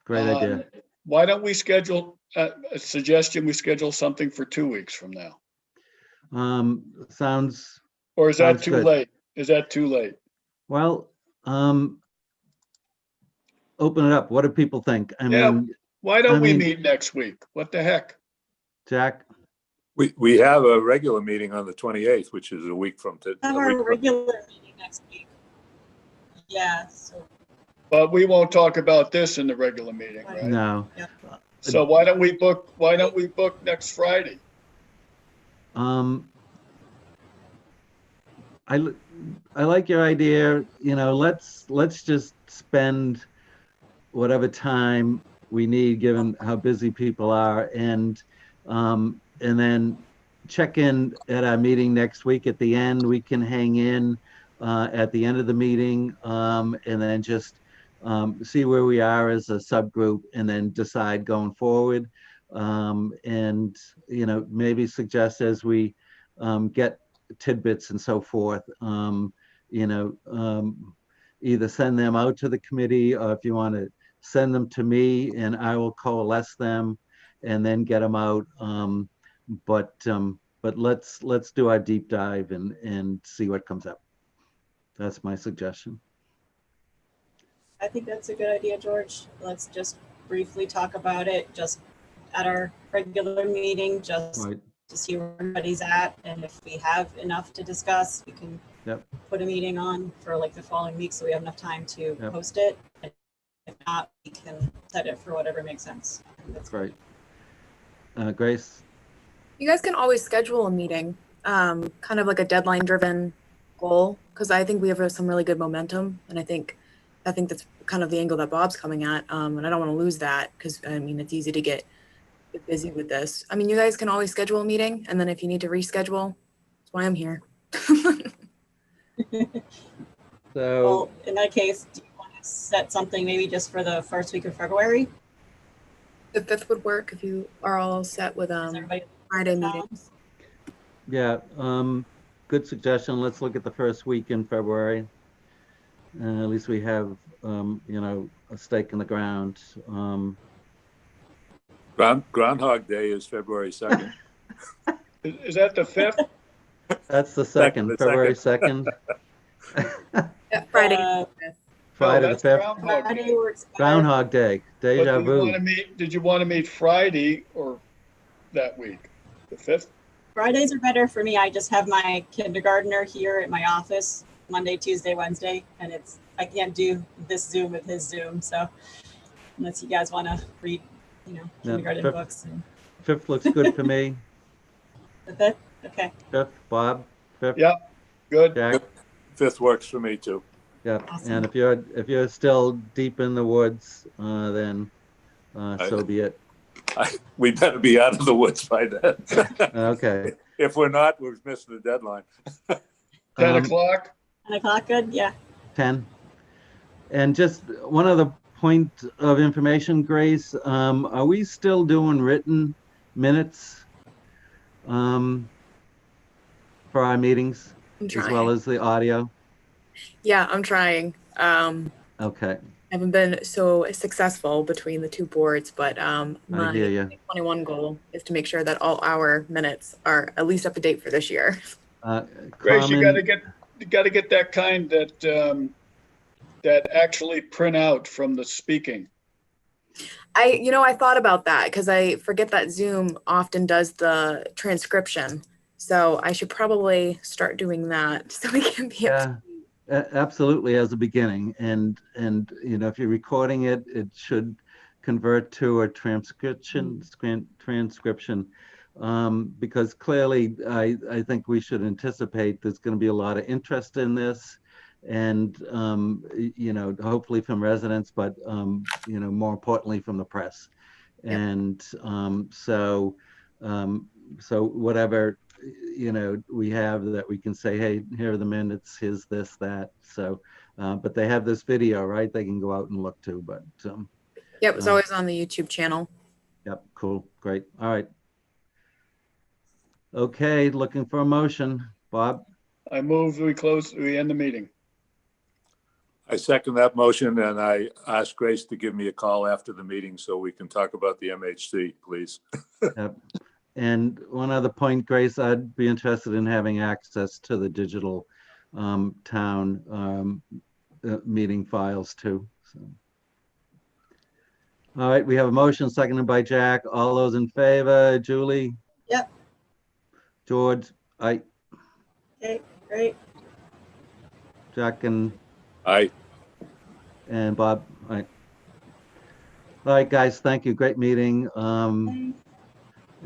Great idea. Why don't we schedule a suggestion? We schedule something for 2 weeks from now. Sounds. Or is that sounds too good. late? Is that too late? Well, open it up. What do people think? I Yeah. mean, Why don't we meet next week? What the heck? Jack? we have a regular meeting on the 28th, which is a week from today. Have our regular meeting next week. Yeah. So. But we won't talk about this in the regular meeting, right? No. Yeah. So why don't we book next Friday? I I like your idea, let's just spend whatever time we need, given how busy people are, and then check in at our meeting next week. At the end, we can hang in at the end of the meeting, and then just see where we are as a subgroup, and then decide going forward. And maybe suggest as we get tidbits and so forth, either send them out to the committee, or if you want to send them to me and I will coalesce them and then get them out. But let's do our deep dive and see what comes up. That's my suggestion. I think that's a good idea, George. Let's just briefly talk about it just at our regular meeting, just Right. to see where everybody's at. And if we have enough to discuss, we can put a meeting on for like the following week so we have enough time to post it. And if not, we can set it for whatever makes sense. That's right. Grace? You guys can always schedule a meeting, kind of like a deadline driven goal, because I think we have some really good momentum. And I think that's kind of the angle that Bob's coming at. And I don't want to lose that, because I mean, it's easy to get busy with this. I mean, you guys can always schedule a meeting, and then if you need to reschedule, that's why I'm here. So, well, in that case, do you want to set something maybe just for the first week of February? The 5th would work if you are all set with Friday meetings. Yeah, good suggestion. Let's look at the first week in February. At least we have, a stake in the ground. Groundhog Day is February 2nd. Is that the 5th? That's the second, February 2nd. Yeah, Friday. Friday the 5th. Groundhog Day. Friday works better. Groundhog Day, deja vu. Did you want to meet Friday or that week? The 5th? Fridays are better for me. I just have my kindergartner here at my office Monday, Tuesday, Wednesday, and I can't do this Zoom with his Zoom. So unless you guys want to read, kindergarten books. 5th looks good for me. The 5th? Okay. 5th, Bob? 5th? Yeah, good. Jack? 5th works for me too. Yeah, Awesome. and if you're still deep in the woods, then so be it. We better be out of the woods by then. Okay. If we're not, we're missing the deadline. 10 o'clock? 10 o'clock, good? Yeah. 10. And just one other point of information, Grace, are we still doing written minutes for our meetings as well as the audio? Yeah, I'm trying. Okay. I haven't been so successful between the two boards, but my I hear you. 2021 goal is to make sure that all our minutes are at least up to date for this year. Grace, you Common- got to get that kind that actually print out from the speaking. I thought about that because I forget that Zoom often does the transcription. So I should probably start doing that so we can be Yeah, absolutely, as a beginning. And if you're recording it, it should convert to a transcription, because clearly I think we should anticipate there's going to be a lot of interest in this, and hopefully from residents, but more importantly from the press. Yep. And so whatever we have that we can say, hey, here are the minutes, here's this, that. So but they have this video, right? They can go out and look to, but Yep, it's always on the YouTube channel. yep, cool, great. All right. Okay, looking for a motion. Bob? I move we end the meeting. I second that motion, and I ask Grace to give me a call after the meeting so we can talk about the MHC, please. Yep. And one other point, Grace, I'd be interested in having access to the digital town meeting files too. So. All right, we have a motion seconded by Jack. All those in favor? Julie? Yep. George? Aye. Okay, great. Jack and Aye. Bob? Aye. All right, guys, thank you. Great meeting.